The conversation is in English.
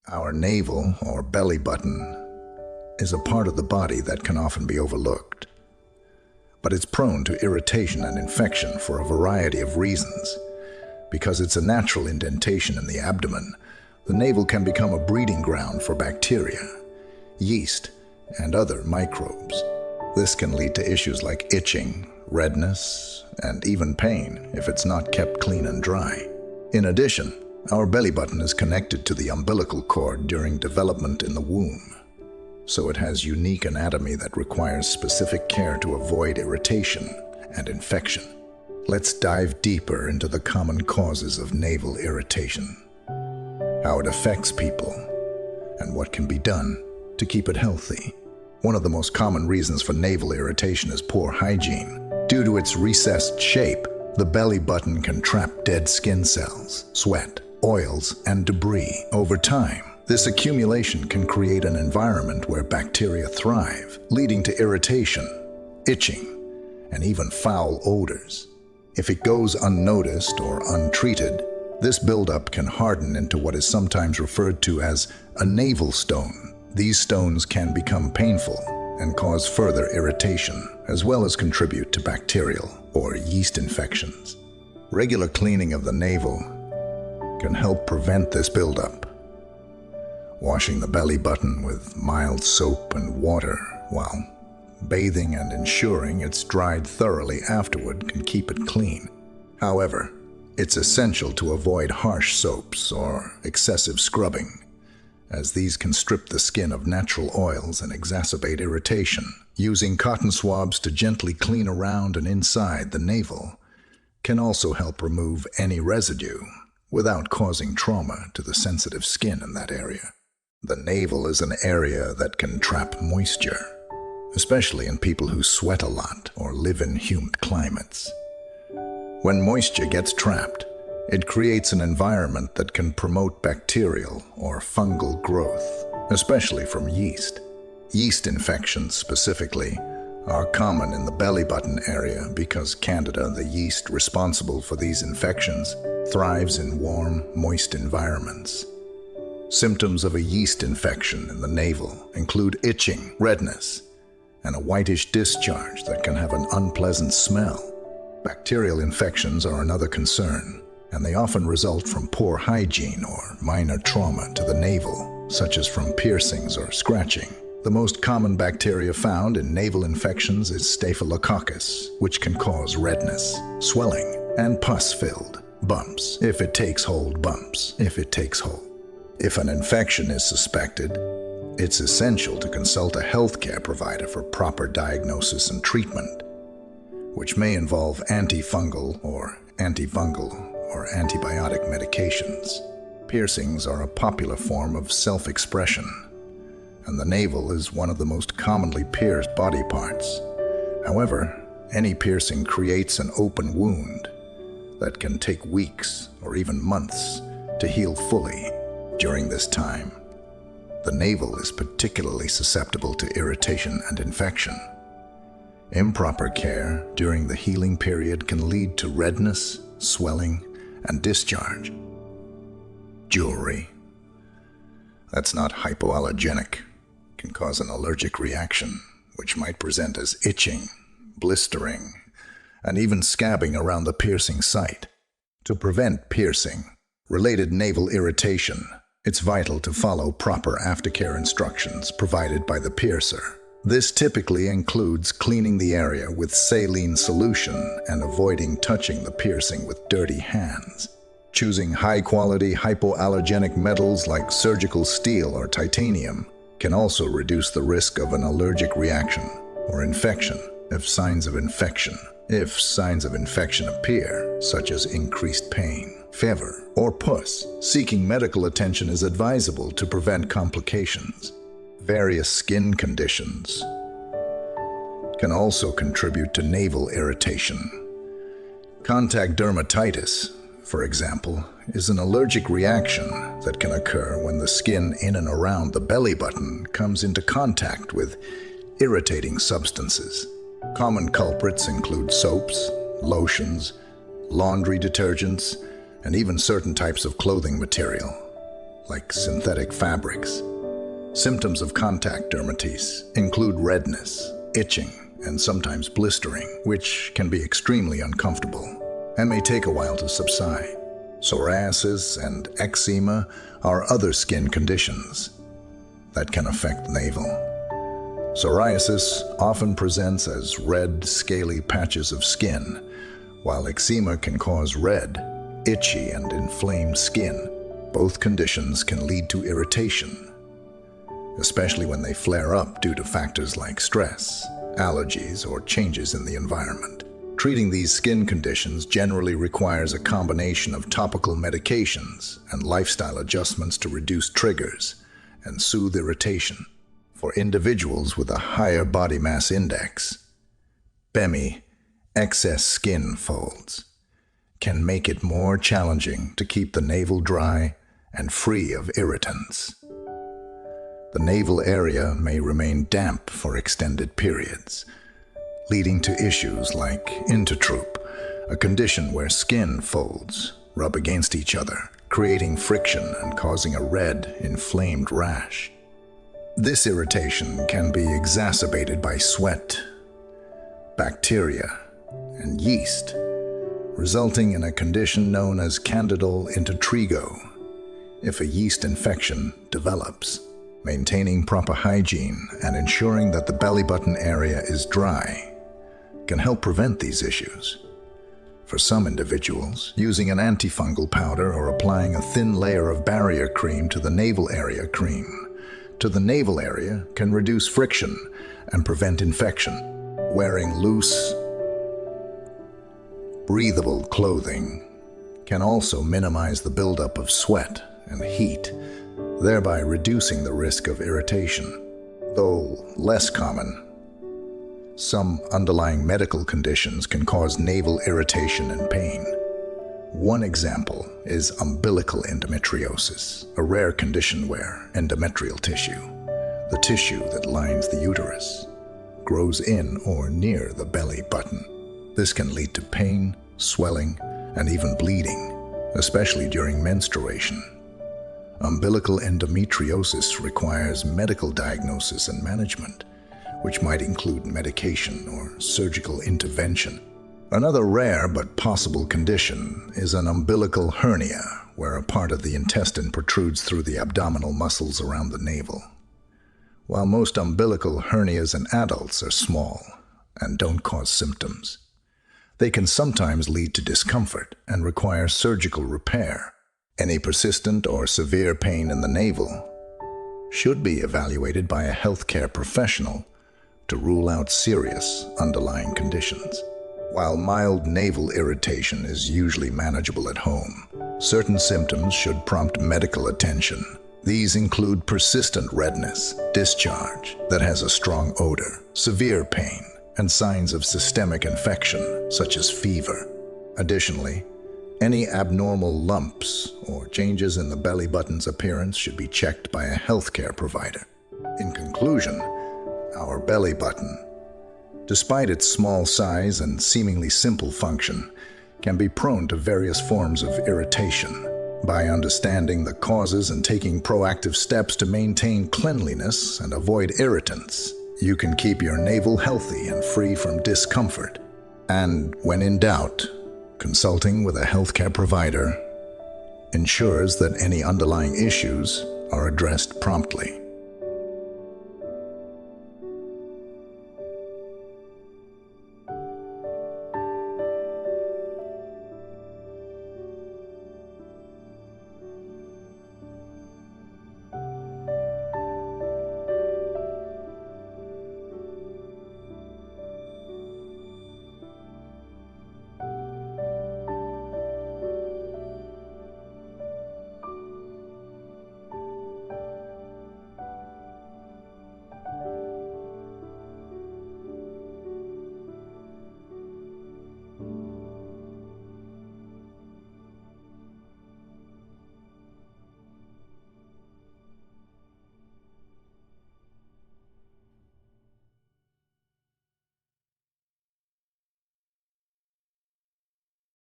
Our navel, or belly button, is a part of the body that can often be overlooked. But it's prone to irritation and infection for a variety of reasons. Because it's a natural indentation in the abdomen, the navel can become a breeding ground for bacteria, yeast, and other microbes. This can lead to issues like itching, redness, and even pain if it's not kept clean and dry. In addition, our belly button is connected to the umbilical cord during development in the womb, so it has unique anatomy that requires specific care to avoid irritation and infection. Let's dive deeper into the common causes of navel irritation, how it affects people, and what can be done to keep it healthy. One of the most common reasons for navel irritation is poor hygiene. Due to its recessed shape, the belly button can trap dead skin cells, sweat, oils, and debris. Over time, this accumulation can create an environment where bacteria thrive, leading to irritation, itching, and even foul odors. If it goes unnoticed or untreated, this buildup can harden into what is sometimes referred to as a navel stone. These stones can become painful and cause further irritation, as well as contribute to bacterial or yeast infections. Regular cleaning of the navel can help prevent this buildup. Washing the belly button with mild soap and water while bathing and ensuring it's dried thoroughly afterward can keep it clean. However, it's essential to avoid harsh soaps or excessive scrubbing, as these can strip the skin of natural oils and exacerbate irritation. Using cotton swabs to gently clean around and inside the navel can also help remove any residue without causing trauma to the sensitive skin in that area. The navel is an area that can trap moisture, especially in people who sweat a lot or live in humid climates. When moisture gets trapped, it creates an environment that can promote bacterial or fungal growth, especially from yeast. Yeast infections specifically are common in the belly button area because Candida, the yeast responsible for these infections, thrives in warm, moist environments. Symptoms of a yeast infection in the navel include itching, redness, and a whitish discharge that can have an unpleasant smell. Bacterial infections are another concern, and they often result from poor hygiene or minor trauma to the navel, such as from piercings or scratching. The most common bacteria found in navel infections is Staphylococcus, which can cause redness, swelling, and pus-filled bumps. If it takes hold. If an infection is suspected, it's essential to consult a healthcare provider for proper diagnosis and treatment, which may involve antifungal or antibiotic medications. Piercings are a popular form of self-expression, and the navel is one of the most commonly pierced body parts. However, any piercing creates an open wound that can take weeks or even months to heal fully. During this time, the navel is particularly susceptible to irritation and infection. Improper care during the healing period can lead to redness, swelling, and discharge. Jewelry that's not hypoallergenic can cause an allergic reaction, which might present as itching, blistering, and even scabbing around the piercing site. To prevent piercing-related navel irritation, it's vital to follow proper aftercare instructions provided by the piercer. This typically includes cleaning the area with saline solution and avoiding touching the piercing with dirty hands. Choosing high-quality hypoallergenic metals like surgical steel or titanium can also reduce the risk of an allergic reaction or infection if signs of infection appear, such as increased pain, fever, or pus. Seeking medical attention is advisable to prevent complications. Various skin conditions can also contribute to navel irritation. Contact dermatitis, for example, is an allergic reaction that can occur when the skin in and around the belly button comes into contact with irritating substances. Common culprits include soaps, lotions, laundry detergents, and even certain types of clothing material. like synthetic fabrics. Symptoms of contact dermatitis include redness, itching, and sometimes blistering, which can be extremely uncomfortable and may take a while to subside. Psoriasis and eczema are other skin conditions that can affect the navel. Psoriasis often presents as red, scaly patches of skin, while eczema can cause red, itchy, and inflamed skin. Both conditions can lead to irritation, especially when they flare up due to factors like stress, allergies, or changes in the environment. Treating these skin conditions generally requires a combination of topical medications and lifestyle adjustments to reduce triggers and soothe irritation. For individuals with a higher body mass index, BMI, excess skin folds, can make it more challenging to keep the navel dry and free of irritants. The navel area may remain damp for extended periods, leading to issues like intertroop, a condition where skin folds rub against each other, creating friction and causing a red, inflamed rash. This irritation can be exacerbated by sweat, bacteria, and yeast, resulting in a condition known as candidal intertrigo if a yeast infection develops. Maintaining proper hygiene and ensuring that the belly button area is dry can help prevent these issues. For some individuals, using an antifungal powder or applying a thin layer of barrier cream to the navel area can reduce friction and prevent infection. Wearing loose, breathable clothing can also minimize the buildup of sweat and heat, thereby reducing the risk of irritation. Though less common, some underlying medical conditions can cause navel irritation and pain. One example is umbilical endometriosis, a rare condition where endometrial tissue, the tissue that lines the uterus, grows in or near the belly button. This can lead to pain, swelling, and even bleeding, especially during menstruation. Umbilical endometriosis requires medical diagnosis and management, which might include medication or surgical intervention. Another rare but possible condition is an umbilical hernia, where a part of the intestine protrudes through the abdominal muscles around the navel. While most umbilical hernias in adults are small and don't cause symptoms, they can sometimes lead to discomfort and require surgical repair. Any persistent or severe pain in the navel should be evaluated by a healthcare professional to rule out serious underlying conditions. While mild navel irritation is usually manageable at home, certain symptoms should prompt medical attention. These include persistent redness, discharge that has a strong odor, severe pain, and signs of systemic infection, such as fever. Additionally, any abnormal lumps or changes in the belly button's appearance should be checked by a healthcare provider. In conclusion, our belly button, despite its small size and seemingly simple function, can be prone to various forms of irritation. By understanding the causes and taking proactive steps to maintain cleanliness and avoid irritants, you can keep your navel healthy and free from discomfort. And when in doubt, consulting with a healthcare provider ensures that any underlying issues are addressed promptly.